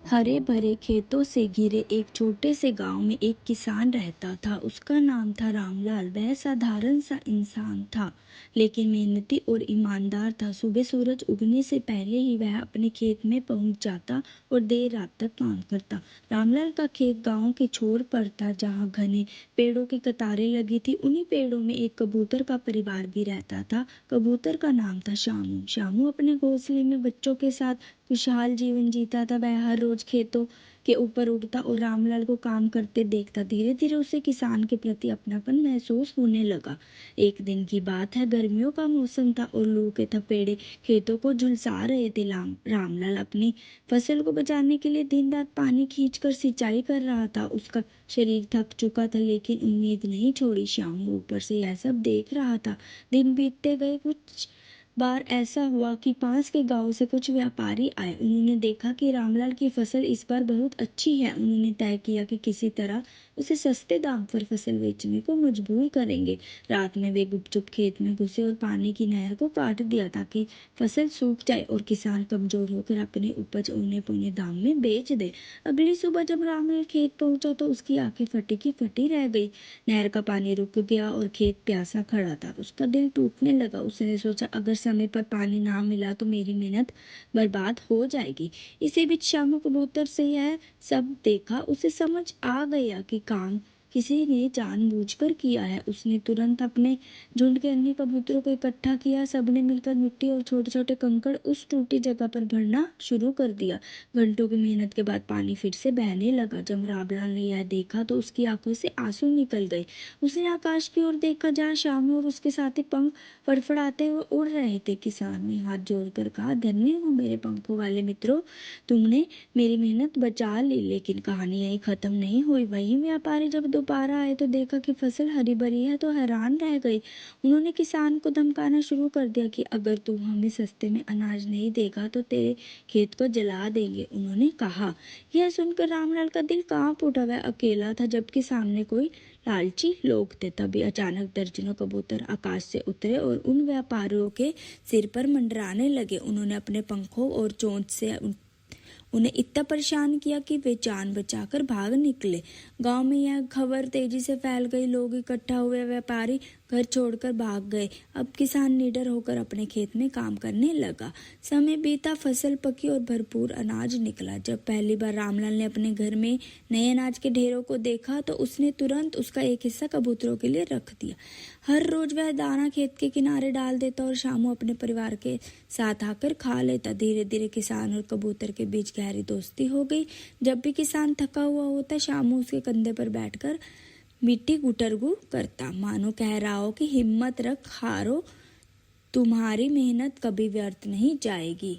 हरे भरे खेतों से घिरे एक छोटे से गांव में एक किसान रहता था। उसका नाम था रामलाल। वह साधारण सा इंसान था, लेकिन मेहनती और ईमानदार था। सुबह सूरज उगने से पहले ही वह अपने खेत में पहुंच जाता और देर रात तक काम करता। रामलाल का खेत गांव के छोर पर था, जहां घने पेड़ों की कतारें लगी थी। उन्हीं पेड़ों में एक कबूतर का परिवार भी रहता था। कबूतर का नाम था शामू। शामू अपने घोंसले में बच्चों के साथ खुशहाल जीवन जीता था। वह हर रोज खेतों के ऊपर उड़ता और रामलाल को काम करते देखता। धीरे धीरे उसे किसान के प्रति अपनापन महसूस होने लगा। एक दिन की बात है, गर्मियों का मौसम था और लू के थपेड़े खेतों को झुलसा रहे थे। रामलाल अपनी फसल को बचाने के लिए दिन रात पानी खींचकर सिंचाई कर रहा था। उसका शरीर थक चुका था, लेकिन उम्मीद नहीं छोड़ी। शाम ऊपर से यह सब देख रहा था। दिन बीतते गए। कुछ बार ऐसा हुआ कि पास के गांव से कुछ व्यापारी आए। उन्होंने देखा कि रामलाल की फसल इस बार बहुत अच्छी है। उन्होंने तय किया कि किसी तरह उसे सस्ते दाम पर फसल बेचने को मजबूर करेंगे। रात में वे गुपचुप खेत में घुसे और पानी की नहर को काट दिया, ताकि फसल सूख जाए और किसान कमजोर होकर अपनी उपज औने पौने दाम में बेच दे। अगली सुबह जब रामलाल खेत पहुंचा तो उसकी आंखें फटी की फटी रह गई। नहर का पानी रुक गया और खेत प्यासा खड़ा था। उसका दिल टूटने लगा। उसने सोचा, अगर समय पर पानी ना मिला तो मेरी मेहनत बर्बाद हो जाएगी। इसी बीच शामू कबूतर से यह सब देखा। उसे समझ आ गया कि काम किसी ने जानबूझकर किया है। उसने तुरंत अपने झुंड के अन्य कबूतरों को इकट्ठा किया। सबने मिलकर मिट्टी और छोटे छोटे कंकड़ उस टूटी जगह पर भरना शुरू कर दिया। घंटों की मेहनत के बाद पानी फिर से बहने लगा। जब रामलाल ने यह देखा तो उसकी आंखों से आंसू निकल गए। उसने आकाश की ओर देखा, जहाँ शामू और उसके साथी पंख फड़फड़ाते हुए उड़ रहे थे। किसान ने हाथ जोड़कर कहा, धन्य हो मेरे पंखों वाले मित्रों, तुमने मेरी मेहनत बचा ली। लेकिन कहानी यही खत्म नहीं हुई। वही व्यापारी जब दोबारा आए तो देखा कि फसल हरी भरी है तो हैरान रह गई। उन्होंने किसान को धमकाना शुरू कर दिया कि अगर तू हमें सस्ते में अनाज नहीं देगा तो तेरे खेत को जला देंगे। उन्होंने कहा। यह सुनकर रामलाल का दिल कांप उठा। वह अकेला था, जबकि सामने कोई लालची लोग थे। तभी अचानक दर्जनों कबूतर आकाश से उतरे और उन व्यापारियों के सिर पर मंडराने लगे। उन्होंने अपने पंखों और चोंच से उन्हें इतना परेशान किया कि वे जान बचाकर भाग निकले। गांव में यह खबर तेजी से फैल गई। लोग इकट्ठा हुए। व्यापारी घर छोड़कर भाग गए। अब किसान निडर होकर अपने खेत में काम करने लगा। समय बीता, फसल पकी और भरपूर अनाज निकला। जब पहली बार रामलाल ने अपने घर में नए अनाज के ढेरों को देखा तो उसने तुरंत उसका एक हिस्सा कबूतरों के लिए रख दिया। हर रोज वह दाना खेत के किनारे डाल देता और शामू अपने परिवार के साथ आकर खा लेता। धीरे धीरे किसान और कबूतर के बीच गहरी दोस्ती हो गई। जब भी किसान थका हुआ होता, शामू उसके कंधे पर बैठकर मिट्टी गुटरगू करता, मानो कह रहा हो कि हिम्मत रख, हारो, तुम्हारी मेहनत कभी व्यर्थ नहीं जाएगी।